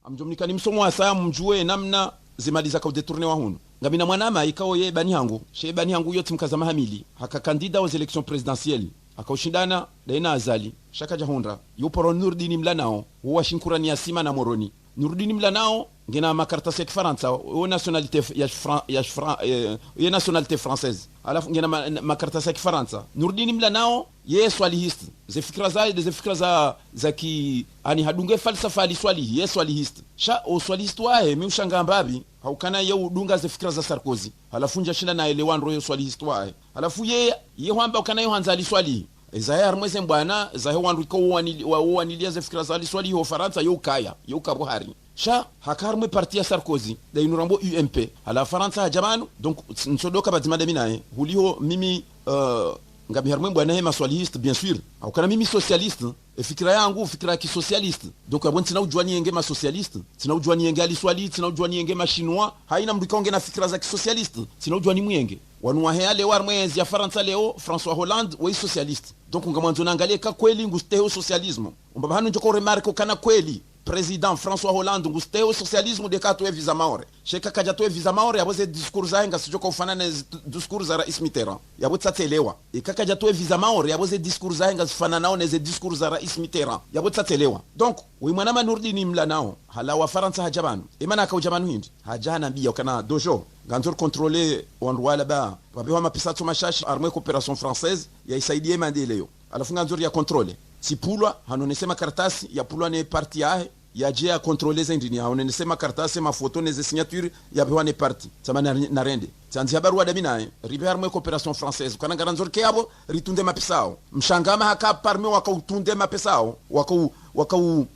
amjomnikani msomo asa mjue namna zimaliza ka detourner wa hunu ngamina mwanama ikao ye bani hangu she bani hangu yote mkazama hamili haka kandida aux élections présidentielles akaushindana daina azali shaka jahondra yuporo Nurdini Mlanao huwa shinkurani ya sima na moroni Nurdini Mlanao ngena makartasi ya Kifaransa o nationalité ya nationalité française alafu ngena makartasi ya Kifaransa Nurdini Mlanao ye swalihiste ze fikra za ki ani hadunge falsafa ali swalihi ye swalihiste sha o swalihiste wae mi ushanga mbabi haukana ye udunga ze fikra za Sarkozy alafu nja shinda na elewan royo swalihiste wae alafu ye hwamba ukana yo hanza ali swalihi Zahir mweze mbwana Zahir wandu ko wanilia ze fikra za ali swalihi ho Faransa yo kaya yo kabuhari sha hakarmwe parti ya Sarkozy da inurambo UMP ala Faransa jamanu donc nsodoka bazimada minae huliho mimi ngabi harmwe mbwana he maswaliste bien sûr au kana mimi socialiste e fikira yangu fikira ki socialiste donc abon tina ujwani yenge ma socialiste tina ujwani yenge ali swali tina ujwani yenge ma chinois haina mdikonge na fikira za ki socialiste tina ujwani mwenge wanwa he ale war mwezi ya Faransa leo François Hollande wa socialiste donc ngamwanzo naangalia ka kweli ngusteo socialisme umbaba hanu njoko remarque kana kweli Président François Hollande ngusteo socialisme de kato e visa maore sheka kaja to e visa maore yaboze discours zaenga sijoko ufanana discours za Rais Mitterrand yabotsatelewa ikakaja to e visa maore yaboze discours zaenga zifanana nao neze discours za Rais Mitterrand yabotsatelewa donc we mwana Nurdini Mlanao hala wa Faransa hajabanu imana ka ujamanu hindi hajana bia kana dojo ganzor contrôler wandu wala ba babewa mapisa to mashashi armée coopération française ya isaidie mandeleo alafu ganzor ya contrôler sipulwa hanonesema karatasi ya pulwa ne parti yahe ya je ya contrôler za indini hanonesema karatasi mafoto neze signature ya bewa ne parti sama na rende tsanzi habaru da minae ribe armée coopération française kana garanzor ke abo ritunde mapisao mshangama haka parmi wakautunde mapesao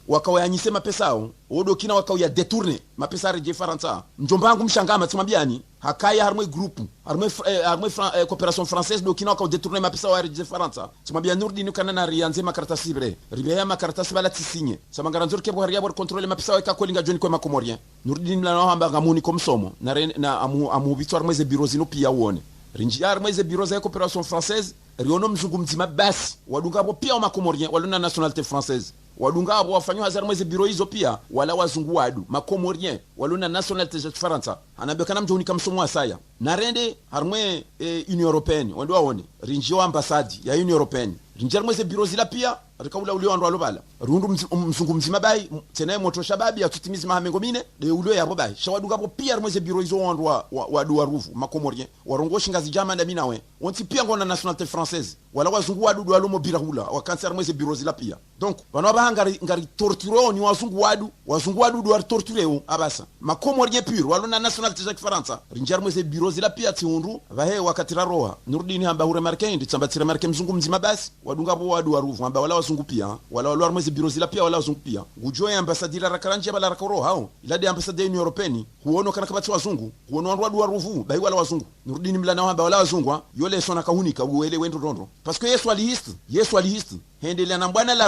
wakawanyise mapesao odo kina wakauya detourner mapesa reje Faransa njombangu mshangama timambiani hakaya armée groupe armée coopération française do kina wakau detourner mapesao reje Faransa timambia Nurdini kana na rianze makartasi bre ribe ya makartasi bala tisinye sama garanzor ke bwari yabor contrôler mapesao ka kolinga joni kwa makomorien Nurdini Mlanao hamba ngamuni komsomo na amu victoire mweze bureau zino pia uone rinji armeze bureau za coopération française riono mzungumzima basi wadunga hapo pia makomorien walona nationalité française wadunga hapo wafanywa hazar mweze bureau hizo pia wala wazungu wadu makomorien walona nationalité za Faransa anabekana mjoni kamsomo asaya na rende harmwe Union Européenne wando waone rinji wa ambassade ya Union Européenne rinji armeze bureau zila pia rikaula ule wandu alobala rundu mzungumzima bai tena moto shababi atutimiza mahamengo mine de ule yabo bai shawadunga hapo pia armeze bureau hizo wandu wa rufu makomorien warongo shingazi jama na minawe onti pia ngona nationalité française wala wazungu wadu walo mobira hula wakansa armeze bureau zila pia donc bana ngari torture ni wazungu wadu do torture abasa makomorien pur walona nationalité za Faransa rinjar mweze bureau zila pia tiundu bahe wakatira roha Nurdini hamba hure marke ndi tsamba tira marke mzungu mzima basi wadunga bo wadu warufu hamba wala wazungu pia wala mweze bureau zila pia wala wazungu pia gujoya ambassadeur rakaranje bala rakoro hao ilade ambassadeur Union Européenne huono kana kabati wazungu huono wadu warufu bahe wala wazungu Nurdini Mlanao hamba wala wazungu yole sona kahunika uele wendo rondo parce que Yesu alihiste hendelea na bwana la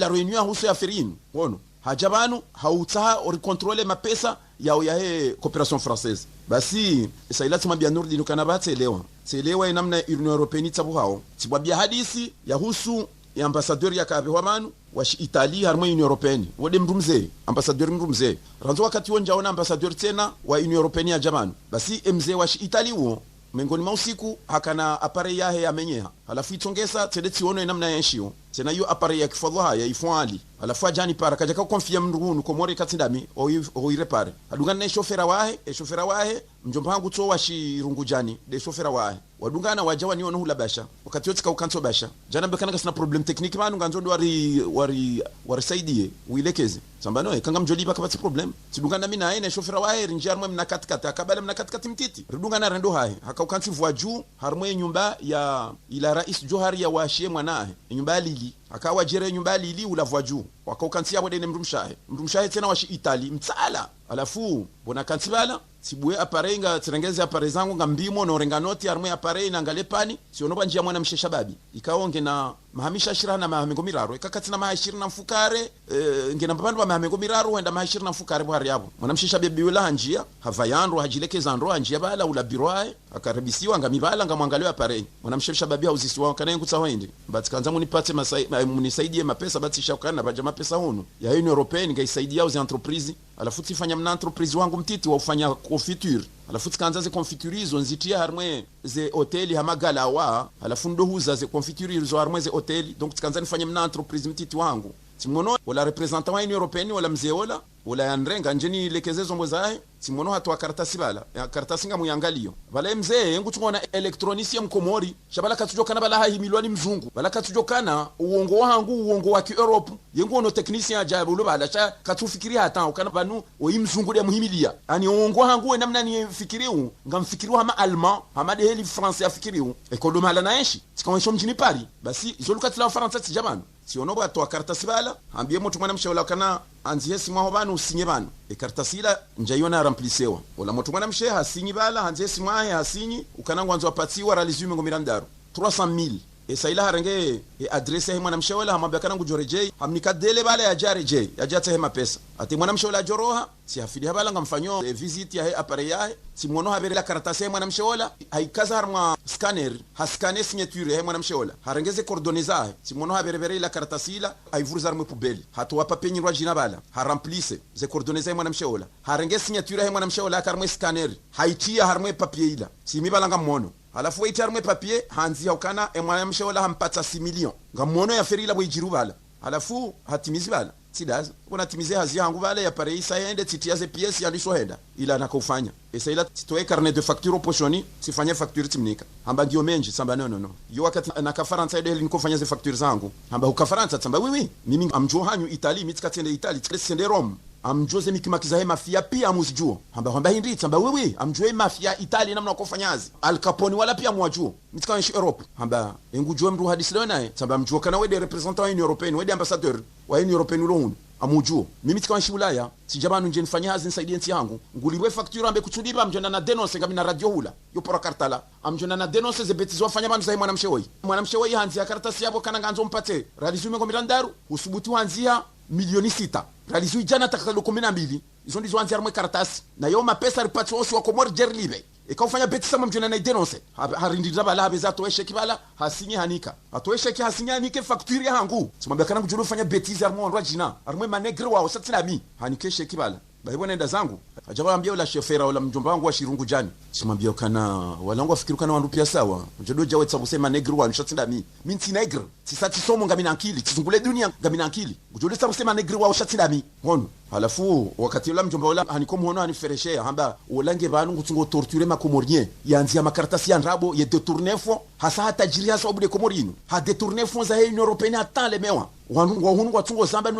réunion huso ya ferini wono hajabanu hautaha ori contrôler mapesa ya he coopération française basi sailati mabia Nurdini kana batelewa inamna Union Européenne tsabu hao tibabia hadisi ya husu ya ambassadeur ya kabe wamanu wa Italia harmo Union Européenne wode mrumze ambassadeur mrumze ranzo wakati wonja ona ambassadeur tena wa Union Européenne ya jamanu basi mzee wa Italia wo mengoni mausiku hakana apare yahe amenyeha halafu itongesa tedeti ono namna yenshio tena yo apare ya kifadha ya ifwali halafu ajani para kaja ka konfia mndunu komore katindami o irepare adunga na chauffeur wahe mjomba wangu to washirungu jani de chauffeur wahe wadungana wajawa ni ono hulabasha wakati yote ka ukanso basha jana bekana kasina problem technique manu nganzo ndo wari saidie uilekeze sambano kanga mjoliba kabati problem tidungana mimi na ene chauffeur wahe rinjar mwe mna katikati akabala mna katikati mtiti ridungana rendo hahe haka ukansi vwa juu harmwe nyumba ya ila rais Johari ya washie mwanae nyumba lili akawa jere nyumba lili ulavwa juu wakaukansia bode ne mrumshahe tena washi Italy mtsala alafu bona kansibala sibwe aparenga tsirengeze aparezangu ngambimo no renganoti armwe apare na ngalepani sionoba njia mwana msheshababi ikaonge na mahamisha shira na mahamengo miraro ikakatina mahashira na mfukare ngena babandu ba mahamengo miraro wenda mahashira na mfukare bwari yabo mwana msheshababi wala njia havayanro hajilekeza ndo njia bala ula biroae akaribisiwa ngamibala ngamwangalia apare mwanamshefisha babi hauzisi wao kana ngutsa waende bati kanza munipate munisaidie mapesa bati shakana baje mapesa hunu ya Union Européenne ngaisaidia aux entreprises alafu tifanya mna entreprise wangu mtiti wa ufanya confiture alafu tikanza ze confiture hizo nzitia harmwe ze hoteli hamagala wa alafu ndo huza ze confiture hizo harmwe ze hoteli donc tikanza nifanya mna entreprise mtiti wangu timono wala representant wa Union Européenne wala mzeola wala yanrenga njeni lekezezo mwezae timono hatu akaratasi bala karatasi nga muyangalio bala mzee yengu tungona elektronisia mkomori shabala katujokana bala hahi milwani mzungu bala katujokana uongo wangu uongo wa Europe yengu ono technicien ajabu lo bala cha katufikiria hata ukana banu oyi mzungu de muhimilia ani uongo wangu namna ni fikiriu ngamfikiriu hama allemand hama de heli français afikiriu ekodo mala naishi tikawansho mjini Paris basi izolukatila Faransa tijabanu si onoba to karatasi bala ambie mtu mwana mshaula kana anzie simwaho banu usinye banu karatasi njayona ramplisewa wala mtu mwana mshe hasinyi bala anzie simwahe hasinyi ukanangu anzo apatiwa realizume ngomirandaru 300,000 saila harenge adresse mwana mshawala hamabya kana ngujoreje hamnikadele bala ya jareje ya jata hema pesa ati mwana mshawala joroha si hafidi habala ngamfanyo visit ya appareil ya si mwono habere la karatasi mwana mshawala haikaza harma scanner haskane signature mwana mshawala harengeze coordonnées za si mwono habere la karatasi la aivuruza harma pubeli hatu wapa penyirwa jina bala haramplise ze coordonnées mwana mshawala harengeze signature mwana mshawala karma scanner haitia harma papier ila si mibala ngamono alafu waiti harmwe papier hanzi haukana mwana mshaola hampata 6 million ngamono ya ferila bwijiru bala alafu hatimizi bala sidaza kuna timize hazi yangu bala ya pare isa yende titiaze pièce yalisho henda ila nakufanya esa ila titoe carnet de facture pochoni sifanye facture timnika hamba ndio menji samba no yo wakati nakafaransa ile nikofanya ze facture zangu hamba ukafaransa samba oui mimi amjo hanyu Italy mitikatende Italy tsende Rome amjoze mikimakiza mafia pia amuzijuo hamba hindi tamba wewe amjoe mafia Italy namna kufanyazi Al Capone wala pia mwajuo mitikaanshi Europe hamba engujue mru hadisi leo naye tamba mjuo kana wede representant wa Union Européenne wede ambassadeur wa Union Européenne lo amujuo mimi tikaanshi Ulaya sijabanu nje nifanya hazi nisaidie nti yangu nguliwe facture ambe kuchudiba amjona na denonce ngamina radio hula yo pora kartala amjona na denonce ze betizo wafanya banu za mwana mshewoi hanzi ya karatasi yabo kana nganzo mpate realizume ngomirandaru usubuti hanzia milioni 6 realizui jana takalo 12 izo ndizo anzi armwe karatasi na yo mapesa ripati osi wa komori jerlibe ikafanya beti sama mjona na denonce harindira bala habeza toeshe kibala hasinye hanika atoeshe ki hasinye hanike facture yangu simwambia kana kujulu fanya betizi armwe onwa jina armwe manegre wao satina mi hanikeshe kibala baibo nenda zangu ajaba ambia ula shofera ula mjomba wangu wa Shirungu jani simwambia kana walangu afikiru kana wandu pia sawa njodo jawe tsabusema negre wa nishatinda mi nti negre tisati somo ngamina akili tizungule dunia ngamina akili njodo tsabusema negre wa ushatinda mi hono halafu wakati ula mjomba ula hanikomu hono hanifereshea hamba ulange banu ngutungo torture makomorien yanzia makaratasi ya nrabo ye detourner fo hasa hata jiri hasa obude komorino ha detourner fo za Union Européenne atan le mewa wahunu watungo zamba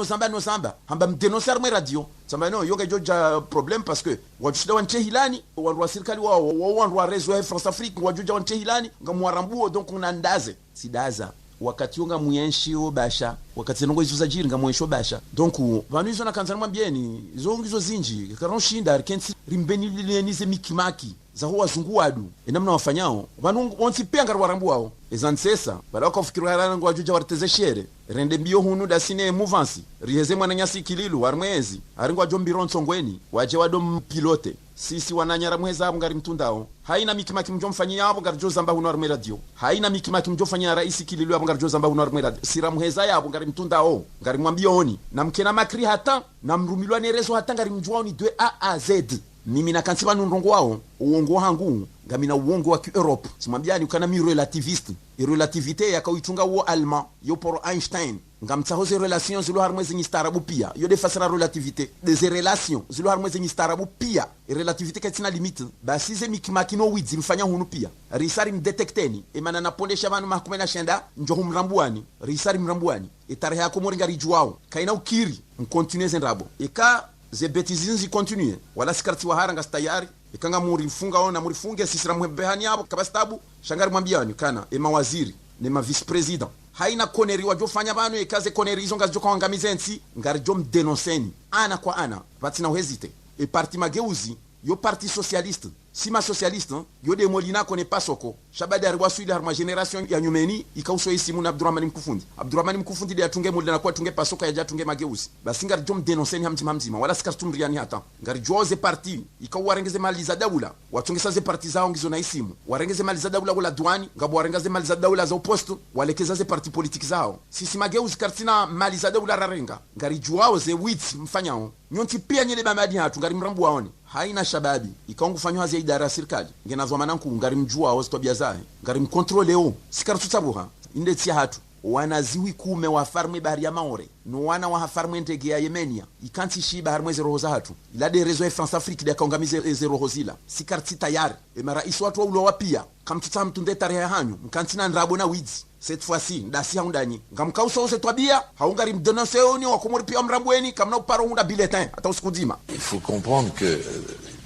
hamba mdenoncer mwe radio samba no yoga joja problem parce que wajushida wanche hilani wandu wa serikali wao wandu wa rezo ya France Afrique wajuja wanche hilani ngamwarambuo donc unandaze sidaza wakati yonga muyenshio basha wakati nongo izo zajiri ngamwensho basha donc vanu izo na kanzana mwambieni izo zinji karonshinda kensi rimbeni nize mikimaki za huwa zungu wadu enamna wafanyao vanu onsi penga warambu wao ezansesa bala wakafikirwa harango wajuja warteze shere rende mbio hunu dasine movansi riheze mwana nyasi kililu warmwezi aringo ajombiron songweni waje wado pilote sisi wananyara mweza abo ngari mtundao haina mikimaki mjomfanyia abo ngari jozamba hunu arme radio haina mikimaki mjomfanyia raisi kililu abo ngari jozamba hunu arme radio sira mweza yabo ngari mtundao ngari mwambioni na mkena makri hata na mrumilwa nerezo hata ngari mjuao ni 2 A a Z mimi na kansiba nundongo wao uongo hangu ngamina uongo wa Europe simwambiani ukana mi relativiste relativite yakauitunga uo allemand yo por Einstein ngamtsaho ze relations zilo harmwe zinyi starabu pia yo defasera relativite des relations zilo harmwe zinyi starabu pia relativite katina limite basi ze mikimakino widzi mfanya hunu pia risari mdetekteni emana na pole shabanu mahkumena shenda njo humrambuani risari mrambuani etarehe yako moringari juao kaina ukiri mkontinue nrabo eka ze betizinzi continue wala sikarti wa haranga stayari ikanga muri funga ona muri funge sisira mwebehani yabo kabastabu shangari mwambiani kana mawaziri ne ma vice president haina koneri wajofanya banu ekaze koneri izo ngazo kwa ngamizensi ngari jom denonseni ana kwa ana batina hezite e parti mageuzi yo parti socialiste sima socialiste yode molina kone pasoko shabada ari wasuile harma generation ya nyumeni ikauso isimu na Abdurrahmani Mkufundi de atunge molina kwa tunge pasoko ya jatunge mageusi basi ngari jom denonseni hamtima wala sikastumriani hata ngari joze parti ikauwarengeze mali za daula watunge saze parti zao ngizo na isimu warengeze mali za daula wala duani ngabo warengeze mali za daula za oposto walekeza ze parti politiki zao sisi mageusi kartina mali za daula rarenga ngari juao ze wits mfanyao nyonti pia nyele bamadi hatu ngari mrambu waone haina shababi ikaongu fanywa za idara ya serikali ngenazwa mananku ngari mjua wa stobia zae ngari mkontrole o sikara tutabuha inde tia hatu wanaziwi kume wa farme bahari ya maore no wana wa farme ndege ya Yemenia ikanti shi bahari mweze roho za hatu ilade rezo ya France Afrique de kaungamize zero hozila sikarti tayari mara isu watu wa ulo wapia kamtuta mtunde tarehe hanyu mkantina nrabo na wizi cette fois-ci ndasi haundani ngamkausa ose twabia haungari mdenonseoni wa komori pia mrambweni kamna uparo hunda bulletin hata usikudima. Il faut comprendre que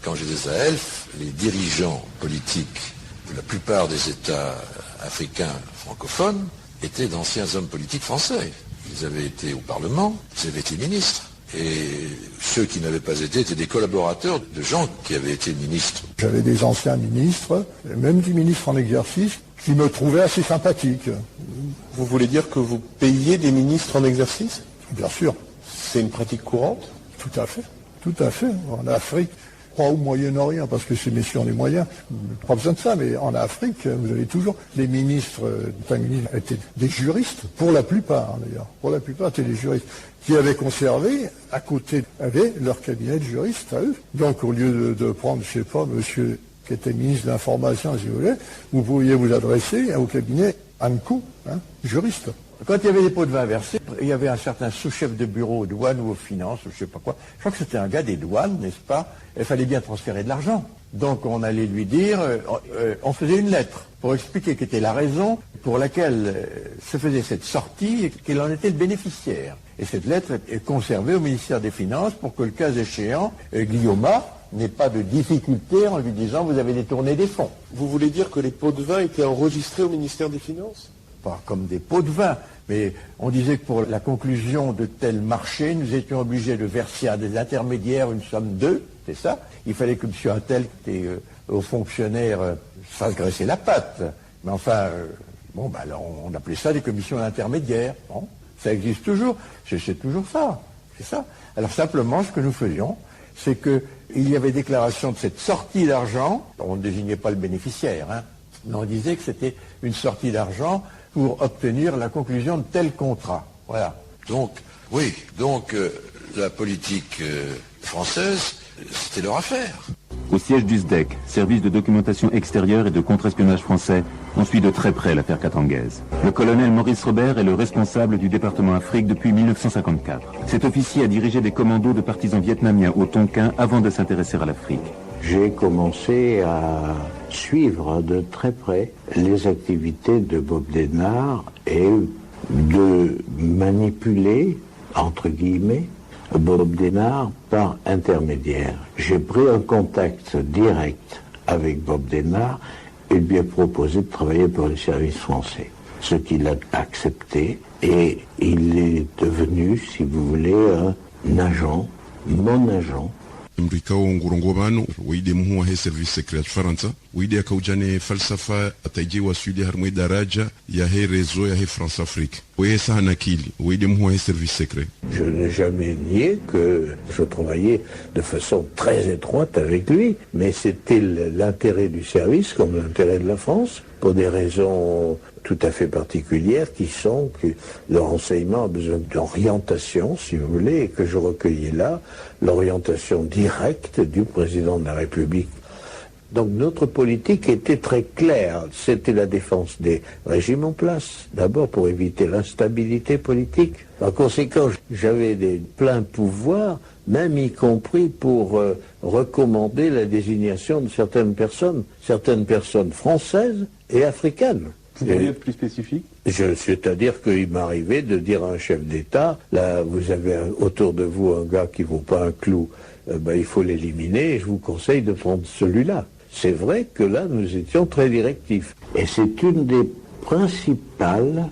quand j'étais à Elf, les dirigeants politiques de la plupart des États africains francophones étaient d'anciens hommes politiques français. Ils avaient été au Parlement, ils avaient été ministres. Et ceux qui n'avaient pas été étaient des collaborateurs de gens qui avaient été ministres. J'avais des anciens ministres, même des ministres en exercice, qui me trouvaient assez sympathiques. Vous voulez dire que vous payez des ministres en exercice? Bien sûr. C'est une pratique courante? Tout à fait. Tout à fait. En Afrique, pas au Moyen-Orient, parce que ces messieurs ont les moyens, pas besoin de ça, mais en Afrique, vous avez toujours les ministres, les ministres étaient des juristes, pour la plupart d'ailleurs, pour la plupart étaient des juristes, qui avaient conservé, à côté, avaient leur cabinet de juristes à eux. Donc au lieu de prendre, je sais pas, monsieur qui était ministre de l'Information, si vous voulez, vous pourriez vous adresser au cabinet Ankou, juriste. Quand il y avait des pots de vin versés, il y avait un certain sous-chef de bureau aux douanes ou aux finances, ou je sais pas quoi. Je crois que c'était un gars des douanes, n'est-ce pas? Il fallait bien transférer de l'argent. Donc on allait lui dire, on faisait une lettre pour expliquer quelle était la raison pour laquelle se faisait cette sortie et quel en était le bénéficiaire. Et cette lettre est conservée au ministère des Finances pour que le cas échéant, Guillaume n'ait pas de difficulté en lui disant vous avez détourné des fonds. Vous voulez dire que les pots de vin étaient enregistrés au ministère des Finances? Pas comme des pots de vin, mais on disait que pour la conclusion de tel marché, nous étions obligés de verser à des intermédiaires une somme d'eux, c'est ça. Il fallait que M. Attel, qui était aux fonctionnaires, fasse graisser la patte. Mais enfin, alors on appelait ça des commissions d'intermédiaires. Bon, ça existe toujours, c'est toujours ça, c'est ça. Alors simplement, ce que nous faisions, c'est qu'il y avait déclaration de cette sortie d'argent, on ne désignait pas le bénéficiaire, mais on disait que c'était une sortie d'argent pour obtenir la conclusion de tel contrat. Voilà. Donc, la politique française, c'était leur affaire. Au siège du SDEC, service de documentation extérieure et de contre-espionnage français, on suit de très près l'affaire Katanguez. Le colonel Maurice Robert est le responsable du département Afrique depuis 1954. Cet officier a dirigé des commandos de partisans vietnamiens au Tonkin avant de s'intéresser à l'Afrique. J'ai commencé à suivre de très près les activités de Bob Denard et de manipuler, entre guillemets, Bob Denard par intermédiaire. J'ai pris un contact direct avec Bob Denard et lui ai proposé de travailler pour les services français. Ce qu'il a accepté et il est devenu, si vous voulez, un agent, mon agent. mrikao ngurongobano wide muhuwa he service secret Faransa wide akaujane falsafa ataje wasudi harmwe daraja ya he réseau ya he France Afrique weye sana kili wide muhuwa he service secret. Je n'ai jamais nié que je travaillais de façon très étroite avec lui, mais c'était l'intérêt du service comme l'intérêt de la France pour des raisons tout à fait particulières qui sont que le renseignement a besoin d'orientation, si vous voulez, et que je recueillais là l'orientation directe du président de la République. Donc notre politique était très claire, c'était la défense des régimes en place, d'abord pour éviter l'instabilité politique. Par conséquent, j'avais des pleins pouvoirs, même y compris pour recommander la désignation de certaines personnes françaises et africaines. Vous pourriez être plus spécifique? C'est-à-dire qu'il m'arrivait de dire à un chef d'État, là vous avez autour de vous un gars qui ne vaut pas un clou, il faut l'éliminer et je vous conseille de prendre celui-là. C'est vrai que là nous étions très directifs. Et c'est une des principales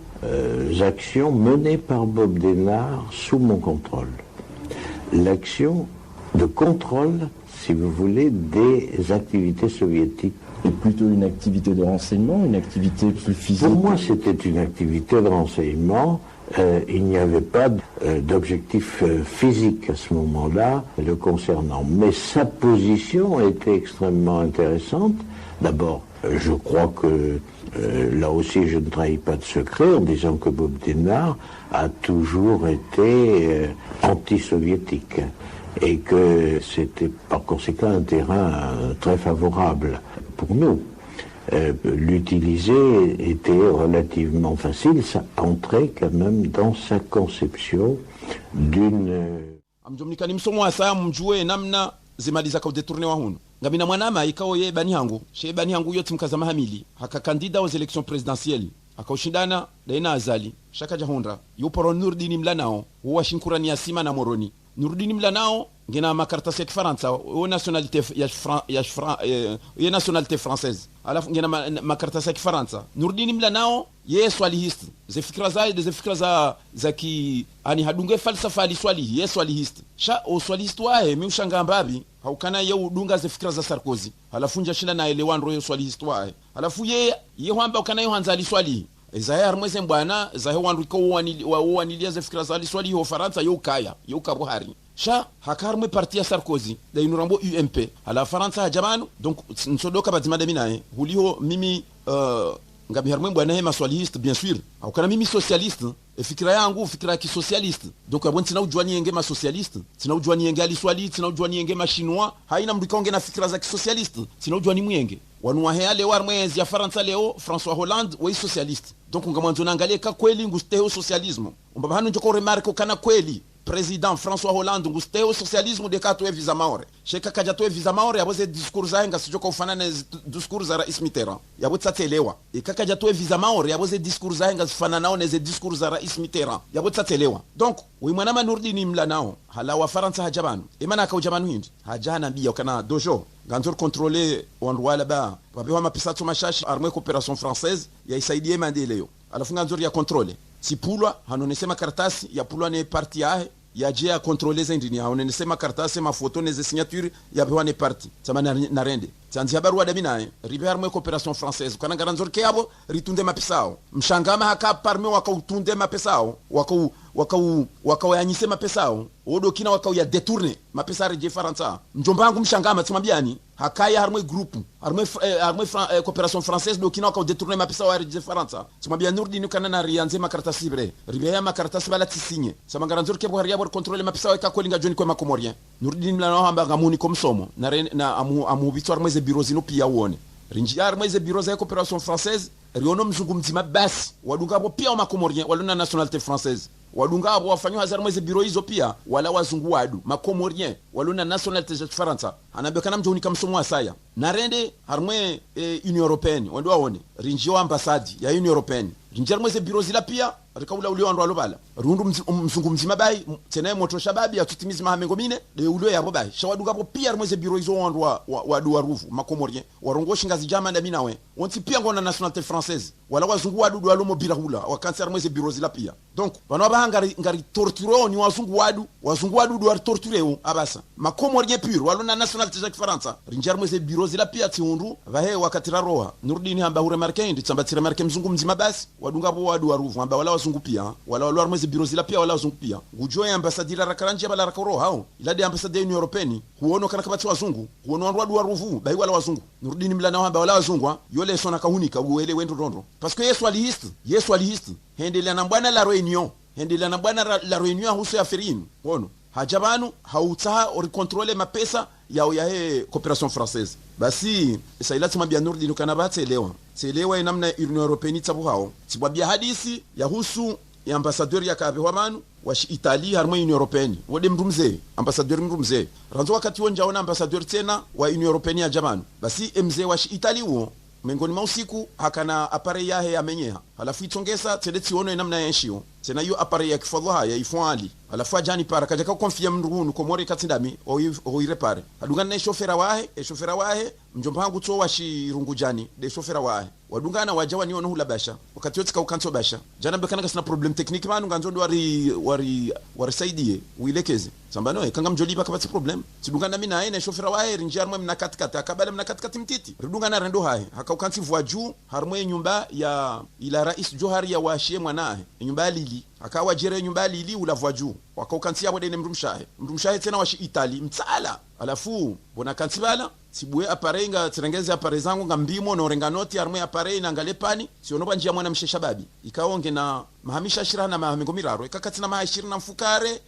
actions menées par Bob Denard sous mon contrôle. L'action de contrôle si vous voulez, des activités soviétiques. Et plutôt une activité de renseignement, une activité plus physique? Pour moi, c'était une activité de renseignement. Il n'y avait pas d'objectif physique à ce moment-là le concernant. Mais sa position était extrêmement intéressante. D'abord, je crois que là aussi je ne trahis pas de secret en disant que Bob Denard a toujours été anti-soviétique et que c'était par conséquent un terrain très favorable pour nous. L'utiliser était relativement facile, ça entrait quand même dans sa conception d'une... amjomnikani msomo asa mjue namna zimaliza kwa detourner wa hunu ngabina mwanama ikao ye bani hangu she bani hangu yote mkazama hamili haka kandida aux élections présidentielles akaushindana daina azali shaka jahundra yuporo Nurdin Mlanao huwa shinkurani ya sima na moroni Nurdin Mlanao ngena makartasi ya Kifaransa o nationalité ya nationalité française alafu ngena makartasi ya Kifaransa Nurdin Mlanao ye swalihist ze fikra za ki ani hadunge falsafa ali swalihi ye swalihist sha o swalihist wae mi ushanga mbabi haukana ye udunga ze fikra za Sarkozy alafu nja shinda na elewan royo swalihist wae alafu ye hwamba ukana yo hanza ali swalihi Zahir harmweze mbwana Zahir wanriko wanilia ze fikra za ali swalihi ho Faransa yo kaya yo kabuhari sha hakarmwe parti ya Sarkozy da inurambo UMP ala Faransa hajamanu donc nsodoka bazimada minae huliho mimi ngabi harmwe mbwana hema swalihiste bien sûr au kana mimi socialiste e fikira yangu fikira ki socialiste donc abon tina ujwani yenge ma socialiste tina ujwani yenge ali swali tina ujwani yenge ma chinois haina mdikonge na fikira za ki socialiste tina ujwani mwenge wanwa heale warmwezi ya Faransa leo François Hollande wa socialiste donc ngamwanzo naangalia ka kweli ngusteo socialisme umbaba hanu njoko remarque kana kweli Président François Hollande ngusteo socialisme de kato visa maore sheka kajato visa maore yaboze discours zaenga sijoko ufanana discours za Rais Mitterrand yabo tsatelewa ikakajato visa maore yaboze discours zaenga zifanana one ze discours za Rais Mitterrand yabo tsatelewa donc uimwana Nurdin Mlanao hala wa Faransa hajabanu imana ka ujamanu hindi hajana biya kana dojo ganzor contrôler wanwala ba babewa mapisatu mashashi armée coopération française ya isaidie mandeleo alafu ganzor ya contrôler sipulwa hanonesema karatasi ya pulwa ne parti yahe ya je ya contrôler zindini hanonesema karatasi mafoto neze signature ya bewa ne parti sama na rende tsanzi habaru wa dabinae ribe armée coopération française kana garanzor ke abo ritunde mapisao mshangama haka parmi wakautunde mapesao wakawanyise mapesao odo kina wakauya detourner mapesa reje Faransa njombangu mshangama tsimambiani hakaya harmwe groupe armée coopération française do kina wakau detourner mapesa wa reje Faransa tsimambia Nurdin kana na rianze makartasi bre ribe ya makartasi bala tisinye sama garanzor ke bwari yabo contrôler mapesa wa kakolinga joni kwa makomorien Nurdin Mlanao hamba ngamuni komsomo na amu bitu armée bureaux zino pia uone rinji armée bureaux za coopération française riono mzungu mzima basi wadunga hapo pia makomorien walona nationalité française wadunga hapo wafanywa hazarmwe ze bureau hizo pia wala wazungu wadu makomorien walona nationalité za Faransa anabekana mjoni kamsomo asaya narende harmwe Union Européenne wando waone rinji wa ambassade ya Union Européenne rinji armwe ze bureau zila pia rikaula ulio ando alobala rundu mzungu mzima bai tena moto shababi atutimizi mahamengo mine de ulio ya bobai shawadunga hapo pia armwe ze bureau hizo wando wadu warufu makomorien warongo shingazi jama na minawe onti pia ngona nationalité française wala wazungu wadu walomo bila hula wakansi armwe ze bureau zila pia donc bano ngari torture ni wazungu wadu do torture abasa makomorien pur walona nationalité za Faransa rinjarmwe ze bureau zila pia tiundu vahe wakatira roha Nurdin hamba hure marke ndi tsambatira marke mzungu mzima basi wadunga bo wadu warufu hamba wala wazungu pia wala armwe ze bureau zila pia wala wazungu pia gujo ya ambassadeur rakaranje bala rakoro hao ilade ambassadeur Union Européenne huono kana kabati wazungu huono wadu warufu bai wala wazungu Nurdin Mlanao hamba wala wazungu yole sona kahunika uele wendo rondo parce que Yesu alihiste hendelea na bwana la Réunion hendelea na bwana la Réunion huso ya ferini wono hajabanu hautaha ori contrôler mapesa ya he coopération française basi sailati mabia Nurdin kana batelewa namna Union Européenne tsabu hao tibabia hadisi ya husu ya ambassadeur ya kabe wamanu washi Italie harmo Union Européenne wode mrumze ambassadeur mrumze ranzo wakati wonjaona ambassadeur tena wa Union Européenne ya jamanu basi mzee washi Italie wo mengoni mausiku hakana apare yahe amenyeha alafu itongesa tende tiono namna yenshio tena yo appareil ya kifadha ya ifwali alafu ajani para kaja ka konfia mruhunu komori katindami o irepare adunga na shofera wahe mjomba wangu to washirungu jani de shofera wahe wadungana wajawa niona hula basha wakati yote ka ukanto basha jana bekana kasina problem technique manu nganzondo wari saidie uilekeze sambano kanga mjoli baka pati problem tidungana mimi na shofera wahe rinjarmwe mna katikati akabala mna katikati mtiti ridungana rendo hahe haka ukanti voaju harmwe nyumba ya ila rais Johari ya washie mwanahe nyumba lili akawa jere nyumba lili ulavwa juu wakaukantia bode mrumshahe tena washi Itali mtsala alafu bona kantibala sibue aparenga tirengeze apare zangu ngambimo no renganoti armwe apare na ngalepani sionoba njia mwana mshesha babi ikaonge na mahamisha shira na mahamengo miraro ikakatina mahashira na mfukare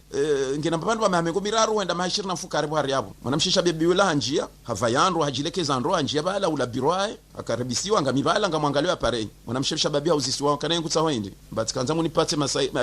ngena babandu ba mahamengo miraro wenda mahashira na mfukare bwari yabo mwana mshesha babi wala hanjia havayandro hajilekeza ndro hanjia bala ula biroae akaribisiwa ngamibala ngamwangalio apare mwana mshesha babi hauzisiwa kana ngutsa wende batikanza munipate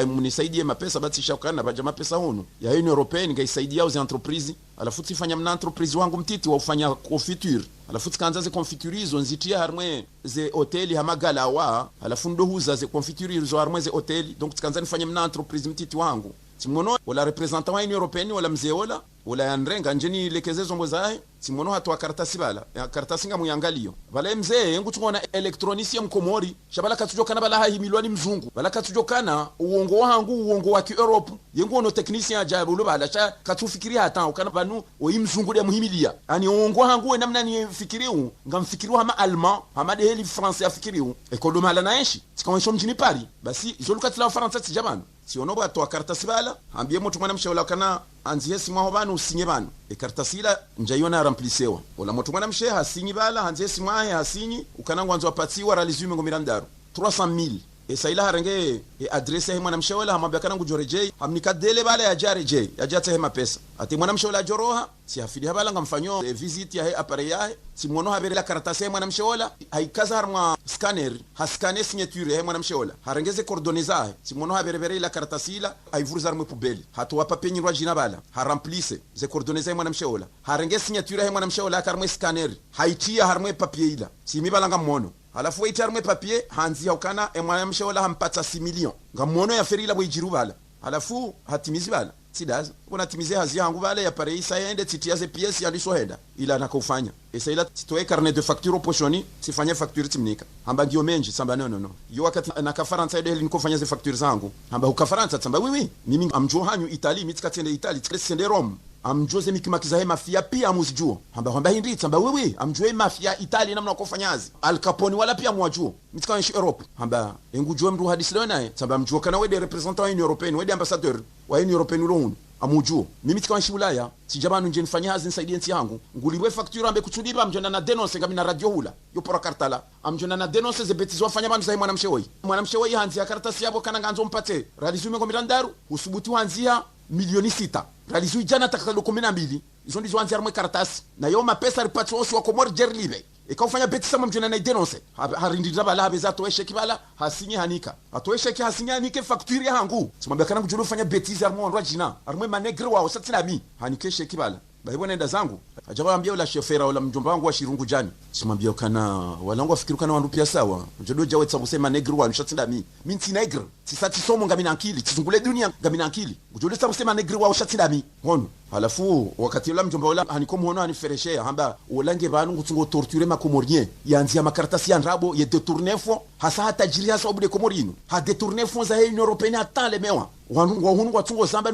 munisaidie mapesa batisha kana baja mapesa hunu ya Union Européenne ngaisaidia aux entreprises alafu tifanya mna entreprise wangu mtiti wa ufanya confiture alafu tikanza ze confiturizo nzitia harmwe ze hoteli hamagala wa alafu ndohuza ze confiturizo harmwe ze hoteli donc tikanza nifanya mna entreprise mtiti wangu timono wala representant wa Union Européenne wala mzeola wala yanrenga njeni lekezezo mbozae timono hatwa karatasi bala ya karatasi nga muyangalio bala mzee yengu tungona elektronisia mkomori shabala katujokana bala hahi milwani mzungu bala katujokana uongo wa ki-Europe yengu ono technicien ajabu lo bala cha katufikiria hata ukana banu oyi mzungu de muhimilia ani uongo wangu namna ni fikiriu ngamfikiriwa hama allemand hama de heli français afikiriu ekodomo hala naeshi tikaonsho mjini Paris basi zolukatila Faransa tijabana sionoba to karatasi bala ambie mtu mwana mshaula kana anzie simwa banu usinye banu karatasi ila njayona ramplisewa wala mtu mwana mshe hasinyi bala anzie simwa hasinyi ukanangwa nzo apatiwa realizume ngo mirandaru 300,000 saila harenge adresse he mwana mshawala hamwambia kana ngujoreje hamnikadele bala ya jareje ya jata he mapesa ati mwana mshawala joroha si hafidi habala ngamfanyo visit ya he appareil ya si mwono habere la karatasi he mwana mshawala haikaza harma scanner haskane signature he mwana mshawala harengeze coordonnées za si mwono habere la karatasi ila aivuruza harma pubeli hatu wapa penyirwa jina bala haramplise ze coordonnées he mwana mshawala harengeze signature he mwana mshawala harma scanner haitia harma papier ila si mibala ngamono alafu waitarme papier hanzi yaukana mwana mshaola hampata 6 millions ngamono ya ferila bwijiru bala alafu hatimizi bala sidaza kuna timize hazi yangu bala ya pare isa ende titiaze pièce ya liso henda ila nakufanya esa ila titoe carnet de facture pochoni sifanye facture timnika hamba ngio menji samba no yo wakati nakafaransa ide nikofanya ze facture zangu hamba ukafaransa samba oui mimi amjo hanyu Italy mitikatende Italy tsende Rome amjoze mikimakiza he mafia pia amuzijuo hamba hindi samba wewe amjoe mafia Italy namna kufanyazi Al Capone wala pia mwajuo mitikanisha Europe hamba engujue mru hadisi leo naye samba mjuo kana wede representant wa Union Européenne wede ambassadeur wa Union Européenne lohunu amujuo mimi tikanishi Ulaya sijabanu nje nifanya hazi nisaidie nti yangu nguliwe facture ambe kuchudibwa amjona na denonce ngami na radio hula yo pora kartala amjona na denonce ze betizo wafanya bantu za mwana mshewoi hanzi ya karatasi yabo kana nganzo mpate realizume ngo mirandaru usubuti hanzia milioni 6 realizui jana takalo 12 izo ndizo hanzia armwe karatasi na yo mapesa ripatso osi wako mor jerlibe ikafanya betisa mjona na denonce harindira bala habeza toeshe kibala hasinye hanika atoeshe ki hasinye hanike facture yangu simwambia kana kujulu fanya betisa armwe ndwa jina armwe manegre wao satinami hanikeshe kibala baibo nenda zangu ajawaambia ula shofera wala mjomba wangu wa shirungu jani simwambia kana walangu afikiru kana wandu pia sawa njodo jawe tsabu sema negre wa mshatinda mi nti negre tisati somo ngami nankili tizungule dunia ngami nankili njodo tsabu sema negre wa ushatinda mi ngono halafu wakati ula mjomba wala hanikomu hono hanifereshea hamba ulange banu ngutungo torturer makomorien yanzia makaratasi ya nrabo ye détourner fond hasa hata jiria sababu de komorino ha détourner fonds za Union Européenne ata le mewa wahunu watungo zamba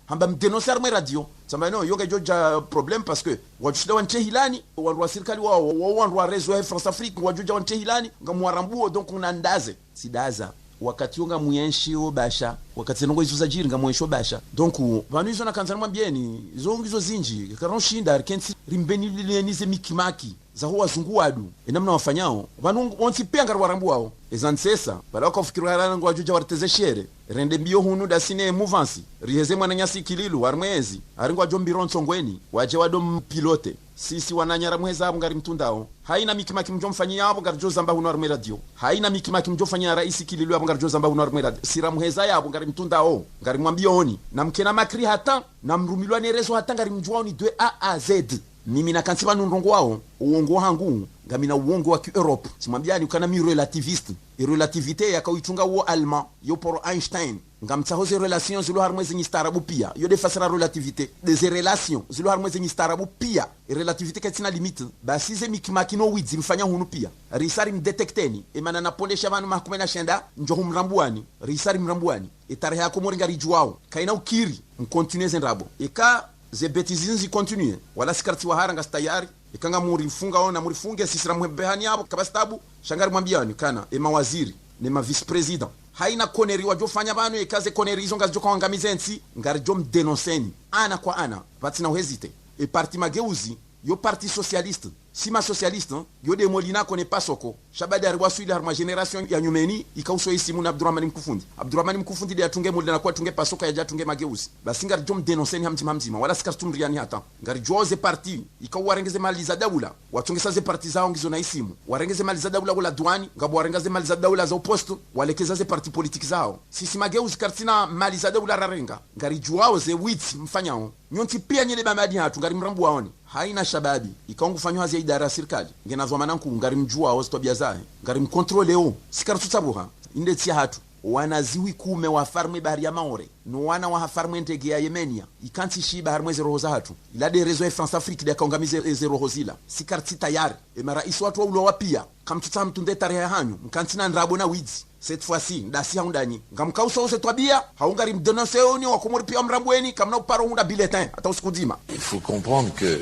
hamba mdenoncer mwe radio samba no yoga joja problem parce que wajushida wanche hilani wa serikali wa rezo ya France Afrique wajuja wanche hilani ngamwarambuo donc unandaze sidaza wakati yonga muyenshio basha wakati nongo izo zajiri ngamwensho basha donc banu izo nakanza mwambieni zongizo zinji karonshinda kensi rimbeni lilenize mikimaki za huwa zungu wadu enamna wafanyao banu onti penga warambuao ezansesa bala wakofikirwa rana ngwajuja warteze shere rende mbio hunu dasine mouvance riheze mwana nyasi kililu armwezi aringwa jombiron songweni waje wadom pilote sisi wananyara mweza abo ngari mtundao haina mikimaki mjomfanyia abo ngari jozamba huno arme radio haina mikimaki mjomfanyia rais kililu abo ngari jozamba huno arme radio sira mweza yabo ngari mtundao ngari mwambio oni na mkena makri hata na mrumilwa nerezo hata ngari mjuao ni 2A a Z mimi nakansi vanu ndongo wao uongo hangu ngamina uongo wa Europe simwambiani ukana mi relativiste et relativité yakauitunga uo allemand yo por Einstein ngamtsahoze relations zilo harmwe zenye starabu pia yo defasira relativité des relations zilo harmwe zenye starabu pia et relativité katina limite basi ze mikmakino widzi mfanya hunu pia risari mdetekteni emana napolesha vanu makumena shenda njohu mrambuani risari mrambuani etare yako moringa rijuao kaina ukiri mkontinue nrabo eka ze betizinzi continue wala sikarti wahara ngastayari ikanga muri funga ona muri funge sisira mwebehani yabo kabastabu shangari mwambiani kana mawaziri ne ma vice president haina koneri wajofanya banu ekaze koneri hizo ngazo kwa ngamizensi ngari jom denonseni ana kwa ana batina uhezite e parti mageuzi yo parti socialiste sima socialiste yo de molina kone pasoko shabada arwasu ile harma generation ya nyumeni ikauso isimu na Abdurrahman Mkufundi de atunge molina kwa tunge pasoko ya jatunge mageuzi basinga jom denonseni hamzima wala sikartum riani hata ngari joze parti ikauwarengeze mali za daula watunge saze parti zao ngizo na isimu warengeze mali za daula wala duani ngabo warengeze mali za daula za oposto walekeza ze parti politiki zao sisi mageuzi kartina mali za daula rarenga ngari juao ze wits mfanyao nyonti pia nyele bamadi hatu ngari mrambu waoni haina shababi ikaungu fanywa hazi ya idara ya serikali ngenazwa mananku ngari mjua wazi tobia zahe ngari mkontroleo sikartu tabuha inde tia hatu wanaziwi kume wa farme bahari ya maore no wana wa farme ndege ya Yemenia ikanti shi bahari mwezi roho za hatu ilade rezo ya France Afrique de kaungamize zero hozila sikarti tayari mara isu watu wa ulo wapia kamtuta mtunde tarehe hanyu mkantina nrabo na wizi cette fois-ci ndasi haundani ngamkausa ose twabia haungari mdenonseoni wa kumuri pia mrambweni kamna uparo hunda bulletin hata usikudima. Il faut comprendre que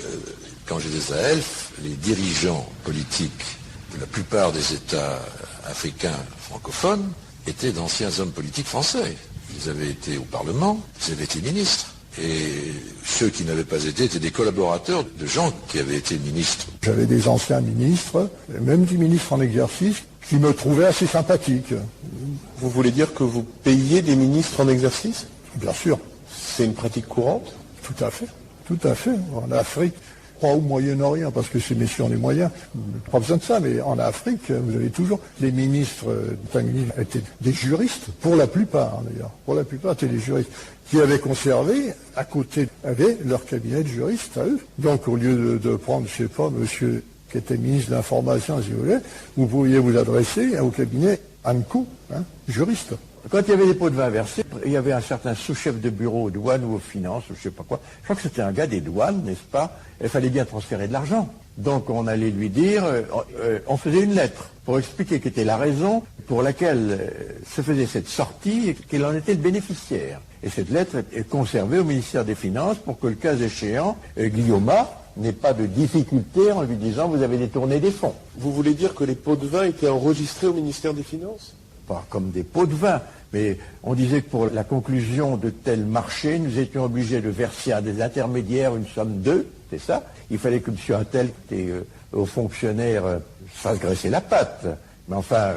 quand j'étais à Elf, les dirigeants politiques de la plupart des États africains francophones étaient d'anciens hommes politiques français. Ils avaient été au Parlement, ils avaient été ministres. Et ceux qui n'avaient pas été étaient des collaborateurs de gens qui avaient été ministres. J'avais des anciens ministres, même des ministres en exercice, qui me trouvaient assez sympathique. Vous voulez dire que vous payez des ministres en exercice? Bien sûr. C'est une pratique courante? Tout à fait. Tout à fait. En Afrique, pas au Moyen-Orient, parce que ces messieurs ont les moyens, pas besoin de ça, mais en Afrique, vous avez toujours les ministres, étaient des juristes, pour la plupart d'ailleurs, pour la plupart étaient des juristes, qui avaient conservé, à côté, avaient leur cabinet de juristes à eux. Donc au lieu de prendre, je sais pas, monsieur qui était ministre de l'Information, si vous voulez, vous pourriez vous adresser au cabinet ANCO, juriste. Quand il y avait des pots de vin versés, il y avait un certain sous-chef de bureau aux douanes ou aux finances, ou je sais pas quoi. Je crois que c'était un gars des douanes, n'est-ce pas? Il fallait bien transférer de l'argent. Donc on allait lui dire, on faisait une lettre pour expliquer quelle était la raison pour laquelle se faisait cette sortie et quel en était le bénéficiaire. Et cette lettre est conservée au ministère des Finances pour que le cas échéant, Guillaume n'ait pas de difficulté en lui disant vous avez détourné des fonds. Vous voulez dire que les pots de vin étaient enregistrés au ministère des Finances? Pas comme des pots de vin, mais on disait que pour la conclusion de tel marché, nous étions obligés de verser à des intermédiaires une somme d'eux, c'est ça. Il fallait que M. Attel, qui était aux fonctionnaires, se fasse graisser la patte. Mais enfin,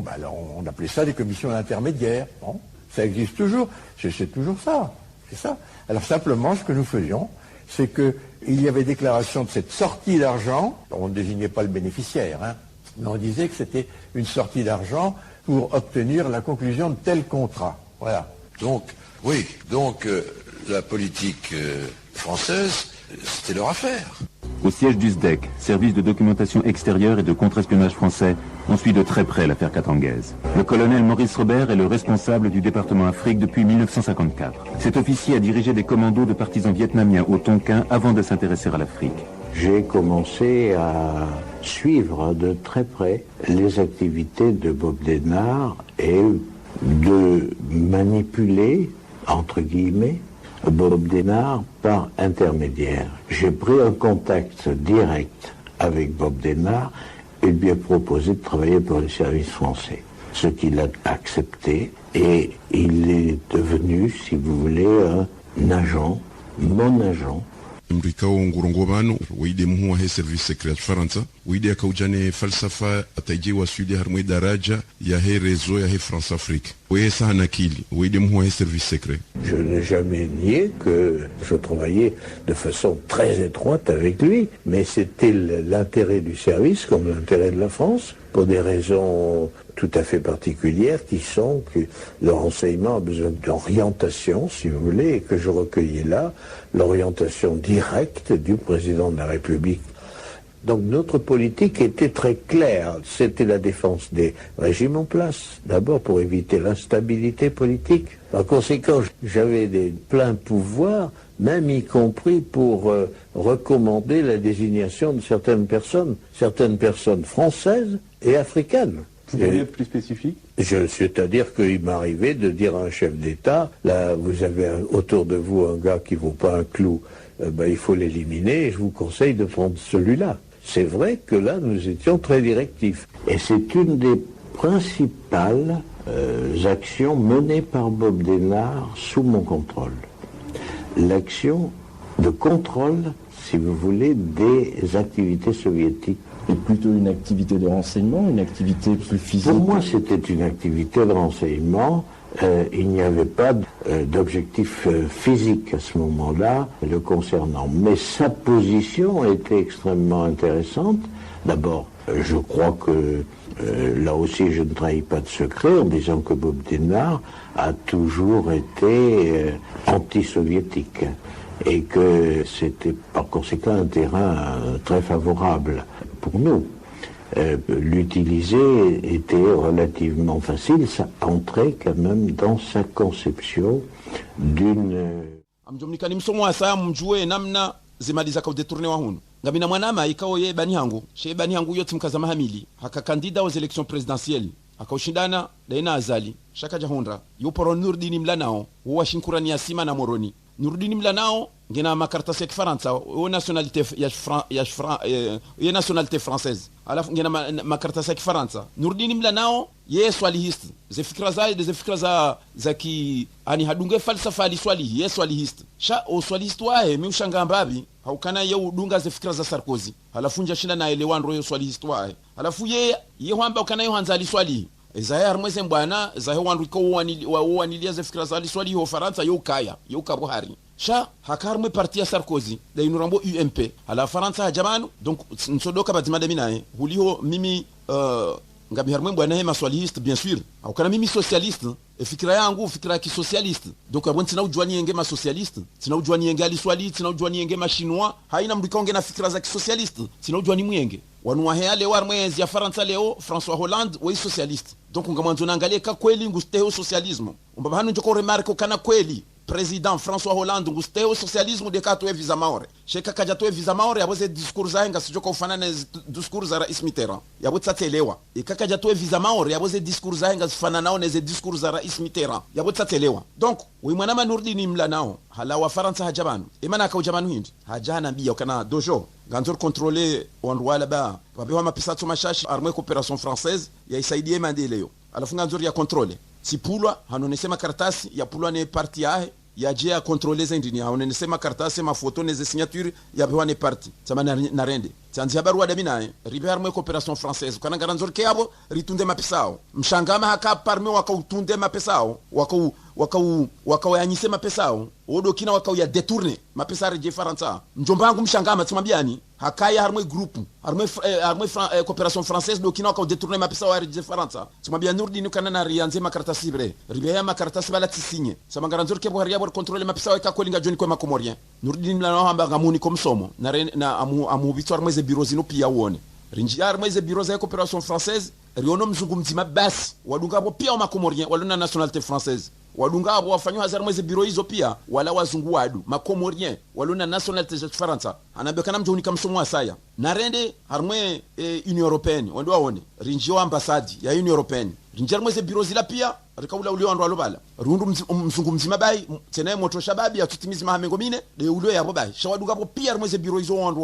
alors on appelait ça des commissions d'intermédiaires. Bon, ça existe toujours, c'est toujours ça, c'est ça. Alors simplement, ce que nous faisions, c'est qu'il y avait déclaration de cette sortie d'argent, on ne désignait pas le bénéficiaire, mais on disait que c'était une sortie d'argent pour obtenir la conclusion de tel contrat. Voilà. Donc, oui, la politique française, c'était leur affaire. Au siège du SDEC, service de documentation extérieure et de contre-espionnage français, on suit de très près l'affaire Katanguez. Le colonel Maurice Robert est le responsable du département Afrique depuis 1954. Cet officier a dirigé des commandos de partisans vietnamiens au Tonkin avant de s'intéresser à l'Afrique. J'ai commencé à suivre de très près les activités de Bob Denard et de manipuler, entre guillemets, Bob Denard par intermédiaire. J'ai pris un contact direct avec Bob Denard et lui ai proposé de travailler pour les services français. Ce qu'il a accepté et il est devenu, si vous voulez, un agent, mon agent. mrikao ngurongo bano wide muhu wa service secret Faransa wide akaujane falsafa ataije wa Sudi harmwe daraja ya he réseau ya he France Afrique weye sana kili wide muhu wa service secret. Je n'ai jamais nié que je travaillais de façon très étroite avec lui, mais c'était l'intérêt du service comme l'intérêt de la France, pour des raisons tout à fait particulières qui sont que le renseignement a besoin d'orientation, si vous voulez, et que je recueillais là l'orientation directe du président de la République. Donc notre politique était très claire, c'était la défense des régimes en place, d'abord pour éviter l'instabilité politique. Par conséquent, j'avais des pleins pouvoirs, même y compris pour recommander la désignation de certaines personnes françaises et africaines. Vous pourriez être plus spécifique? C'est-à-dire qu'il m'arrivait de dire à un chef d'État, là vous avez autour de vous un gars qui ne vaut pas un clou, il faut l'éliminer et je vous conseille de prendre celui-là. C'est vrai que là nous étions très directifs. Et c'est une des principales actions menées par Bob Denard sous mon contrôle. L'action de contrôle, si vous voulez, des activités soviétiques. Et plutôt une activité de renseignement, une activité plus physique? Pour moi, c'était une activité de renseignement. Il n'y avait pas d'objectif physique à ce moment-là le concernant. Mais sa position était extrêmement intéressante. D'abord, je crois que là aussi je ne trahis pas de secret en disant que Bob Denard a toujours été anti-soviétique et que c'était par conséquent un terrain très favorable pour nous. L'utiliser était relativement facile, ça entrait quand même dans sa conception d'une... amjomnikani msomo wa saa mjue namna zimaliza kwa deturne wa hunu ngabina mwanama ikao ye bani yangu yote mkazama hamili haka kandida wa election presidentielle akaushindana daina azali shaka jahondra yuporo Nurdini Mlanao huwa shinkurani ya sima na moroni Nurdini Mlanao ngena makartasi ya Kifaransa o nationalité ya nationalité française alafu ngena makartasi ya Kifaransa Nurdini Mlanao ye swalihist ze fikra za ki ani hadunge falsafa ali swalihi ye swalihist sha o swalihist wae mi ushanga mbabi haukana ye udunga ze fikra za Sarkozy alafu nja shinda na elewandro yo swalihist wae alafu ye hwamba ukana yo hanza ali swalihi Zahir mweze mbwana Zahir wanruko wanilia ze fikra za ali swalihi ho Faransa yo kaya yo kabuhari sha hakarmwe parti ya Sarkozy da inurambo UMP ala Faransa hajamanu donc nsodoka batima daminae huliho mimi ngabi harmwe bwana he maswaliste bien sûr au kana mimi socialiste e fikira yangu fikira ki socialiste donc abon tina ujwani yenge ma socialiste tina ujwani yenge ali swali tina ujwani yenge ma chinois haina mrikonge na fikira za ki socialiste tina ujwani mwenge wanwa he ale warmwe ya Faransa leo François Hollande wa socialiste donc ngamanzo naangalia ka kweli ngusteo socialisme umbaba hanu njoko remarque kana kweli Président François Hollande ngusteo socialisme de katwe visa maore sheka kajatwe visa maore yaboze discours zaenga sijoko ufanana discours za Rais Mitterrand yabotsa telewa ikakajatwe visa maore yaboze discours zaenga sifanana nao neze discours za Rais Mitterrand yabotsa telewa donc uimwana Nurdini Mlanao hala wa Faransa hajabanu imana ka ujamanu hindi hajana biya kana dojo ganzor contrôler wanduala ba babewa mapisatso mashashi armée coopération française ya isaidie mandeleo alafu ganzor ya contrôler sipulwa hanonesema karatasi ya pulwa ne parti yahe ya jea contrôler zindini hanonesema karatasi mafoto neze signature ya bewa ne parti sama na rende tsanzi habaru wadamina ribe armée coopération française kana garanzor ke abo ritunde mapisao mshangama haka parmi wakautunde mapesao wakawanyise mapesao odo kina wakauya détourner mapesa reje Faransa njombangu mshangama tsimambiani hakaya harmwe groupe armée coopération française do kina wakau détourner mapesa reje Faransa tsimambia Nurdini kana na rianze makartasi bre ribe ya makartasi bala tsisinye samangaranzor ke bwari yabo contrôler mapesa wa kakolinga joni kwa makomorien Nurdini Mlanao hamba ngamuni komsomo na amu victoire mweze bureau zino pia uone rinjiar mweze bureau za coopération française riono mzungu mzima basi wadunga hapo pia makomorien walona nationalité française wadunga hapo wafanywa hazar mweze bureau hizo pia wala wazungu wadu makomorien walona nationalité za Faransa anabekana mjoni kamsomo asaya na rende harmwe Union Européenne wando waone rinjio ambassade ya Union Européenne rinjiar mweze bureau zila pia rikaula ulio ndo alobala rundu mzungu mzima bai tena moto shababi atutimizi mahamengo mine de ulio yabo bai shawaduga po pia mweze bureau hizo ndo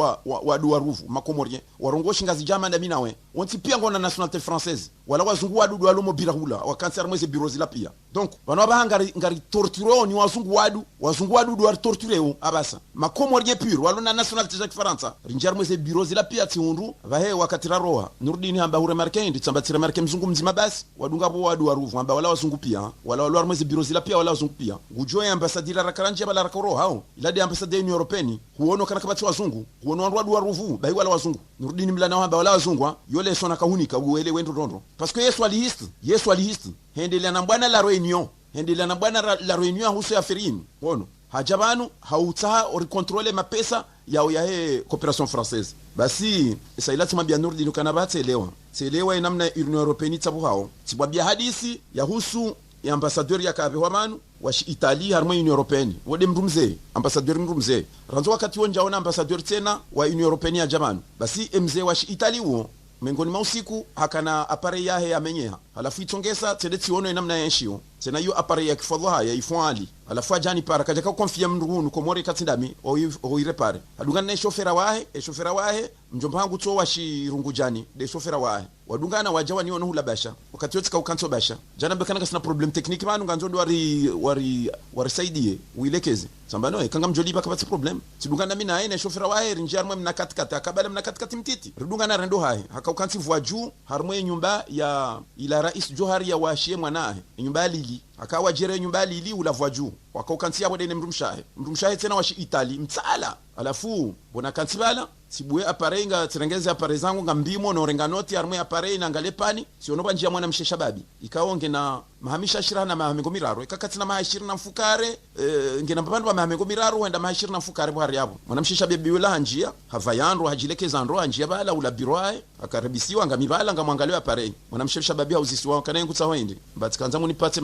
wa rufu makomorien warongo shingazi jama nda minawe onti pia ngona nationalité française wala wazungu wadu alomo birahula wakanser mweze bureau zila pia donc bano ngari torture ni wazungu wadu do torture abasa makomorien pur walona nationalité za Faransa rinjar mweze bureau zila pia tiundu vahe wakatira roha Nurdini hamba hure marke ndi tsambatira marke mzungu mzima basi wadunga po wadu rufu hamba wala wazungu pia wala mweze biro zila pia wala wazungu pia gujoe ambasadira rakaranje bala rakoro hao ila de ambassadeur Union Européenne huono kana kabati wazungu huono wandu wa ruvu bai wala wazungu nurudini mlana wamba wala wazungu yole sona kahunika uele wendo rondo parce que Yesu alihiste hendelea na bwana la réunion hendelea na bwana la réunion huso ya ferini wono hajabanu hautaha ori contrôler mapesa yao ya he coopération française basi sailati mambia nurdini kana batelewa namna Union Européenne tabu hao tibabia hadisi ya husu ya ambassadeur ya kabe wamanu washi Italia harmo Union Européenne wode mrumze ambassadeur mrumze ranzo wakati wonja ona ambassadeur tena wa Union Européenne ya jamanu basi mzee washi Italia wo mengoni mausiku hakana apare yahe amenyeha halafu itongesa tedeti wono namna yenshio tena yo apare ya kifadha haya ifwali halafu ajani para kaja ka konfia mrunu ko more katindami o irepare adungana ne shofera wahe mjomba wangu to washi rungujani de shofera wahe wadungana wajawa ni ono hulabasha wakati yote ka ukanso basha jana bekana kasina problem technique banu nganzo ndo wari saidie uilekeze sambano kanga mjoliba kabati problem tidungana mimi na ene shofera wahe rinjar mwe mnakatkata akabala mnakatkati mtiti ridungana rendo hahe hakaukansi voaju harmwe nyumba ya ila rais Johari ya washie mwanae nyumba lili akawa jere nyumba lili ulavwa juu wakaukansia bode ne mrumshahe tena washi Italy mtsala alafu bona kansibala sibue aparenga terengeze apare zangu ngambimo no renganoti armwe apare na ngalepani sionoba njia mwana mshesha babi ikaonge na mahamisha 20 na mahamengo miraro ikakati na 20 na mfukare ngena mpandu wa mahamengo miraro wenda 20 na mfukare bwari yabo mwana mshesha babi wala njia havayandro hajilekeza ndro njia bala ula biroae akarabisiwa ngamibala ngamwangalio apare mwana mshesha babi hauzisiwa kanengu tsawende mbatikanza munipate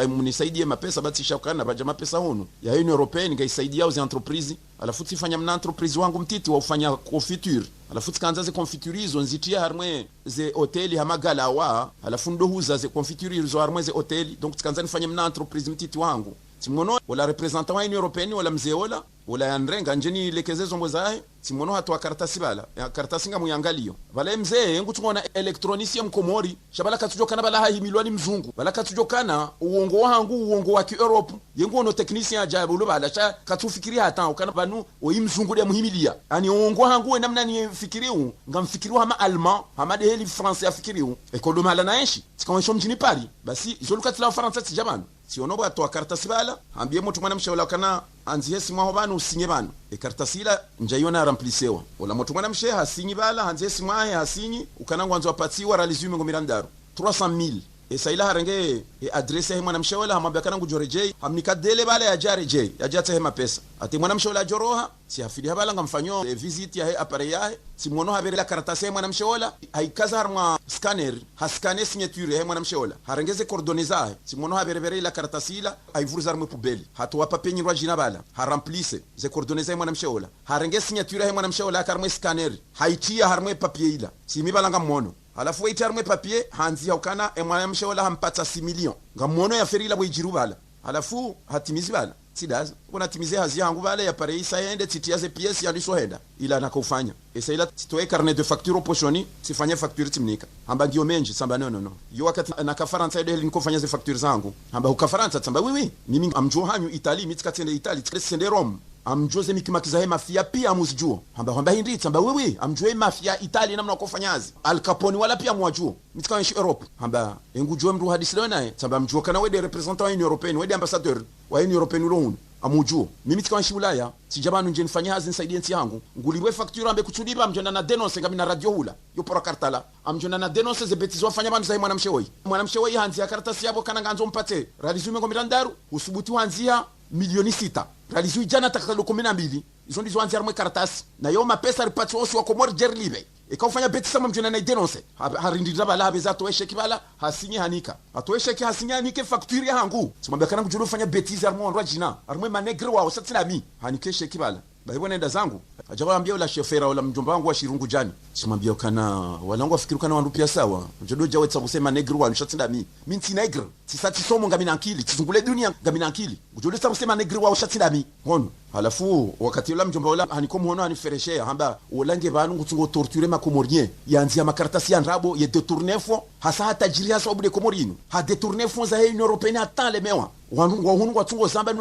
munisaidie mapesa batishakana baje mapesa hono ya Union Européenne ngaisaidia aux entreprises alafu tifanya mna entreprise wangu mtiti wa ufanya confiture alafu tikanza ze confiture hizo nzitia harmwe ze hoteli hamagala wa alafu ndo huza ze confiture hizo harmwe ze hoteli donc tikanza nifanya mna entreprise mtiti wangu timono wala representant wa Union Européenne wala mzee wala yanrenga njeni lekezezo mbozae timono hatwa karatasi bala ya karatasi nga muyangalio bala mzee ngu tungona elektronisia mkomori shabala katujokana bala hayi milioni mzungu bala katujokana uongo wangu uongo wa Europe yengu ono technicien ajabu lo bala cha katufikiria hata ukana banu oyi mzungu de muhimilia ani uongo wangu we namna ni fikiriu ngamfikiriwa hama allemand hama de heli français afikiriu ekolo mala naeshi tikaonyesha mjini Paris basi izolukati la France tijabana sionoba atwa karatasi bala ambie mtu mwana mshaula kana anzie simwa bana usinye bana karatasi ila njayona ramplisewa wala mtu mwana mshe hasinyi bala anzie simwa hasinyi ukanangwa anzo apatiwa realizume ngomirandaro 300,000 saila harenge adresse he mwana mshawala hamabia kana ngujoreje hamnikadele bala ya jareje ya jate he mapesa ati mwana mshawala joroha si hafidi habala ngamfanyo visit ya he appareil ya si mwono habere la karatasi he mwana mshawala haikaza harma scanner haskane signature he mwana mshawala harengeze coordonnées si mwono habere la karatasi ila aivuza harma poubelle hatwa papenyi rwa jina bala haramplise ze coordonnées he mwana mshawala harengeze signature he mwana mshawala karma scanner haitia harma papier ila si mibala ngamwono alafu itarmwe papier hanzi haukana mwana mshaola hampata 6 million ngamono ya ferila bwijiru bala alafu hatimizi bala sidaza kuna timize hazi yangu bala ya pare isa ende titiaze pièce ya lisohenda ila nakufanya esa ila titoe carnet de facture pochoni sifanye facture timnika hamba ndio menji samba no yo wakati nakafaransa ile nikofanya ze facture zangu hamba ukafaransa samba oui mimi amjo hanyu Italy mitikatende Italy tsende Rome amjoze mikimakiza he mafia pia amuzjuo hamba hindi tsamba wewe amjoe mafia Italy namna ukofanyazi Al Capone wala pia mwajuo mitikaanshi Europe hamba engujue mru hadisi leo naye tsamba amjoe kana wede representant wa Union Européenne wede ambassadeur wa Union Européenne ulo amujuo mimi tikaanshi Ulaya sijabanu nje nifanya hazi nisaidie nti yangu ngulirwe facture ambe kutuliba amjona na denonce ngamina radio hula yo pora kartala amjona na denonce ze betizo wafanya bantu za mwana mshewoi hanzi ya karatasi yabo kana nganzo mpate realizume ngomirandaru usubuti hanzia milioni 6 realizui jana takalo 12 izo ndizo hanzia mwe karatasi na yo mapesa ripati osi wa komori jerlibe ikafanya beti sama mjona na denonce harindira bala habeza toeshe kibala hasinye hanika atoeshe ki hasinye hanike facture ya hangu simwambia kana kujulu fanya betizi armo ndwa jina armwe manegre wao satinami hanike shekibala baibo nenda zangu ajawaambia ula shofera wala mjomba wangu wa shirungu jani simwambia kana walangu afikiru kana wandu pia sawa mjodo jawe tsabusema negre wa nshatindami minti negre tisati somo ngamina akili tizungule dunia ngamina akili mjodo tsabusema negre wa nshatindami hono halafu wakati ula mjomba wala hanikomu hono hanifereshea hamba ulange banu ngutungo torture makomorien yanzia makaratasi ya nrabo ye detourner fo hasa hata jiri hasa obude komorino ha detourner fo za he Union Européenne atan le mewa wangu hunu watungo zamba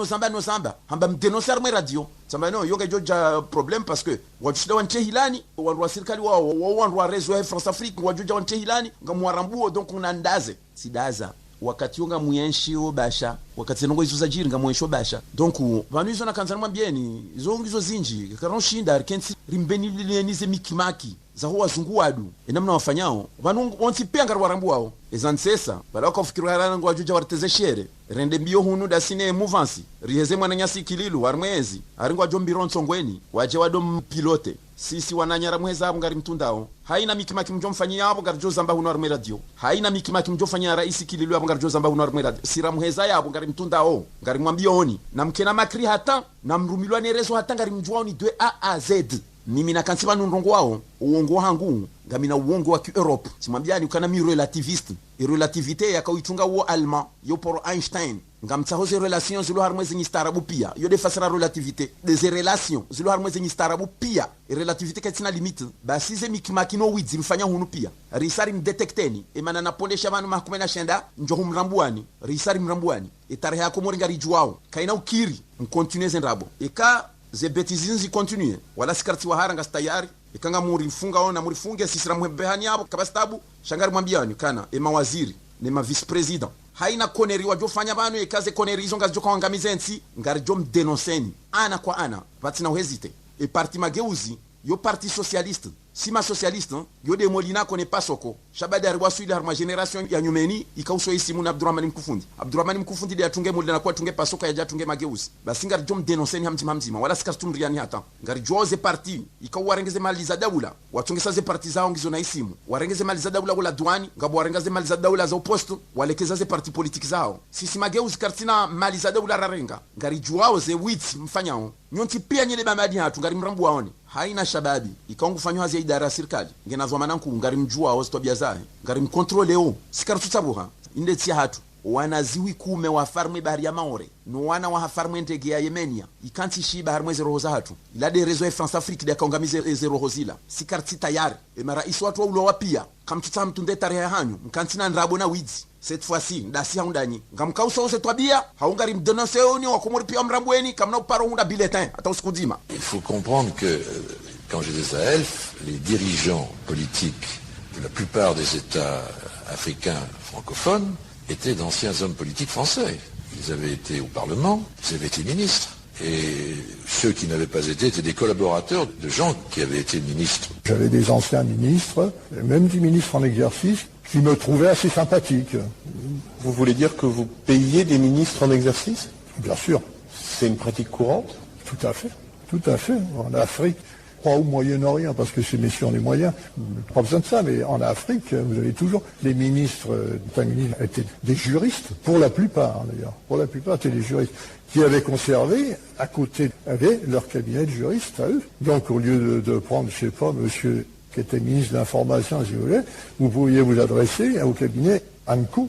hamba mdenoncer me radio samba no yoga joja problem parce que wajusida wante hilani wandu wa serikali wao wandu wa rezo ya France Afrique wajuja wante hilani ngamwarambuo donc unandaze sidaza wakati yonga muyenshi obasha wakati nongo izo zajiri nga muyenshi obasha donc vanu izo nakanzana mwambieni izo ngizo zinji karon kensi rimbeni lenize mikimaki za huwa zungu wadu enamna wafanyao vanu onti penga warambu wao ezansesa bala kofikira rana ngo ajuja warteze shere rende mbio hunu dasine mouvance riheze mwana nyasi kililu warmwezi aringo ajombiro nsongweni waje wadom pilote sisi wananyara mweza abo ngari mtundao haina mikimaki mjomfanyia abo ngari jozamba huno arme radio haina mikimaki mjomfanyia rais kililu abo ngari jozamba huno arme radio sira mweza yabo ngari mtundao ngari mwambioni na mkena makri hata na mrumilwa nerezo hata ngari mjwao ni 2A a Z mimi na kansiba nundongo wao uongo hangu ngamina uongo wa Europe simwambiani ukana mi relativiste et relativité yakauitunga uo allemand yo por Einstein ngamtsahoze relations zilo harmwe zenye starabu pia yo defasira relativité des relations zilo harmwe zenye starabu pia relativité katina limite basi ze mikimakino widzi mfanya hunu pia risari mdetekteni emana napondesha banu makume na shenda njohu mrambuani risari mrambuani etarehe yako moringa rijuao kaina ukiri mkontinue nrabo eka ze betizinzi continue wala sikarti wahara nga stayari ikanga muri funga ona muri funge sisira mwebehani yabo kabastabu shangari mwambiani kana mawaziri ne ma vice president haina koneri wajofanya banu ekaze koneri izo ngazo kwa ngamizensi ngari jom denonseni ana kwa ana batina hesite e parti mageuzi yo parti socialiste sima socialiste yo de molina kone pasoko shabada rwa suida harma generation ya nyumeni ikauso isimu na Abdurrahman Mkufundi de atunge molina na kwa tunge pasoko ya jatunge mageuzi basinga jom denonseni hamzima wala sikastumriani hata ngari joze parti ikauwarengeze mali za daula watunge saze parti zao ngizo na isimu warengeze mali za daula wala duani ngabo warengeze mali za daula za oposto walekeza ze parti politiki zao sisi mageuzi kartina mali za daula rarenga ngari juao ze wits mfanyao nyonti pia nyele bamadi hatu ngari mrambu waone haina shababi ikaungu fanywa hazi ya idara ya serikali ngenazwa mananku ngari mjua wazi tobia zae ngari mkontroleo sikaru tutabuha inde tia hatu wanaziwi kume wa farme bahari ya maore no wana wa farme ndege ya Yemenia ikanti shi bahari mweze roho za hatu ilade rezo ya France Afrique de kaungamize eze roho zila sikarti tayari marais watu wa ulo wapia kamtuta mtunde tarehe hanyu mkantina nrabo na widzi cette fois-ci ndasi haundanyi ngamkausa ose twabia haungari mdenonse oni wakumuri pia mrambweni kamna uparo hunda bulletin hata usikudima. Il faut comprendre que quand j'étais à Elf, les dirigeants politiques de la plupart des États africains francophones étaient d'anciens hommes politiques français. Ils avaient été au Parlement, ils avaient été ministres. Et ceux qui n'avaient pas été étaient des collaborateurs de gens qui avaient été ministres. J'avais des anciens ministres, même des ministres en exercice, qui me trouvaient assez sympathique. Vous voulez dire que vous payez des ministres en exercice? Bien sûr. C'est une pratique courante? Tout à fait. Tout à fait. En Afrique, pas au Moyen-Orient, parce que ces messieurs ont les moyens, pas besoin de ça, mais en Afrique, vous avez toujours les ministres, étaient des juristes, pour la plupart d'ailleurs, pour la plupart étaient des juristes, qui avaient conservé, à côté, avaient leur cabinet de juristes à eux. Donc au lieu de prendre, je sais pas, monsieur qui était ministre de l'Information, si vous voulez, vous pouviez vous adresser au cabinet ANCO,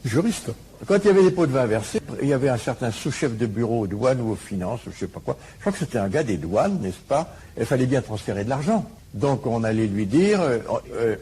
juriste. Quand il y avait des pots de vin versés, il y avait un certain sous-chef de bureau aux douanes ou aux finances, ou je sais pas quoi. Je crois que c'était un gars des douanes, n'est-ce pas? Il fallait bien transférer de l'argent. Donc on allait lui dire,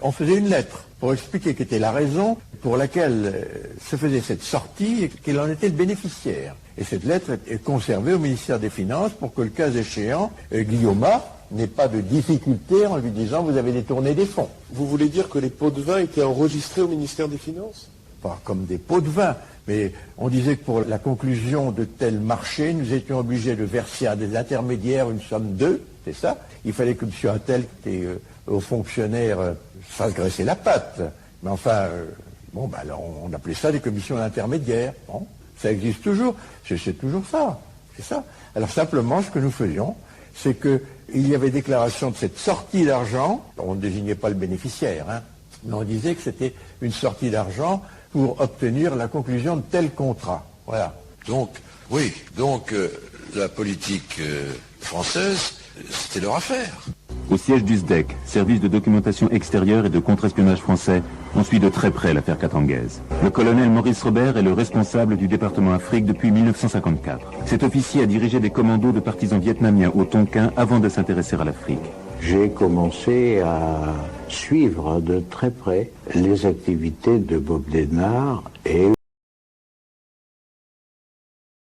on faisait une lettre pour expliquer quelle était la raison pour laquelle se faisait cette sortie et quel en était le bénéficiaire. Et cette lettre est conservée au ministère des Finances pour que le cas échéant, Guillaume n'ait pas de difficulté en lui disant vous avez détourné des fonds. Vous voulez dire que les pots de vin étaient enregistrés au ministère des Finances? Pas comme des pots de vin, mais on disait que pour la conclusion de tels marchés, nous étions obligés de verser à des intermédiaires une somme de, c'est ça. Il fallait que M. Attel, qui était aux fonctionnaires, fasse graisser la patte. Mais enfin, alors on appelait ça des commissions d'intermédiaires. Bon, ça existe toujours, c'est toujours ça, c'est ça. Alors simplement, ce que nous faisions, c'est qu'il y avait déclaration de cette sortie d'argent, on ne désignait pas le bénéficiaire, mais on disait que c'était une sortie d'argent pour obtenir la conclusion de tel contrat. Voilà. Donc, oui, la politique française, c'était leur affaire. Au siège du SDEC, service de documentation extérieure et de contre-espionnage français, on suit de très près l'affaire Katanguez. Le colonel Maurice Robert est le responsable du département Afrique depuis 1954. Cet officier a dirigé des commandos de partisans vietnamiens au Tonkin avant de s'intéresser à l'Afrique. J'ai commencé à suivre de très près les activités de Bob Denard et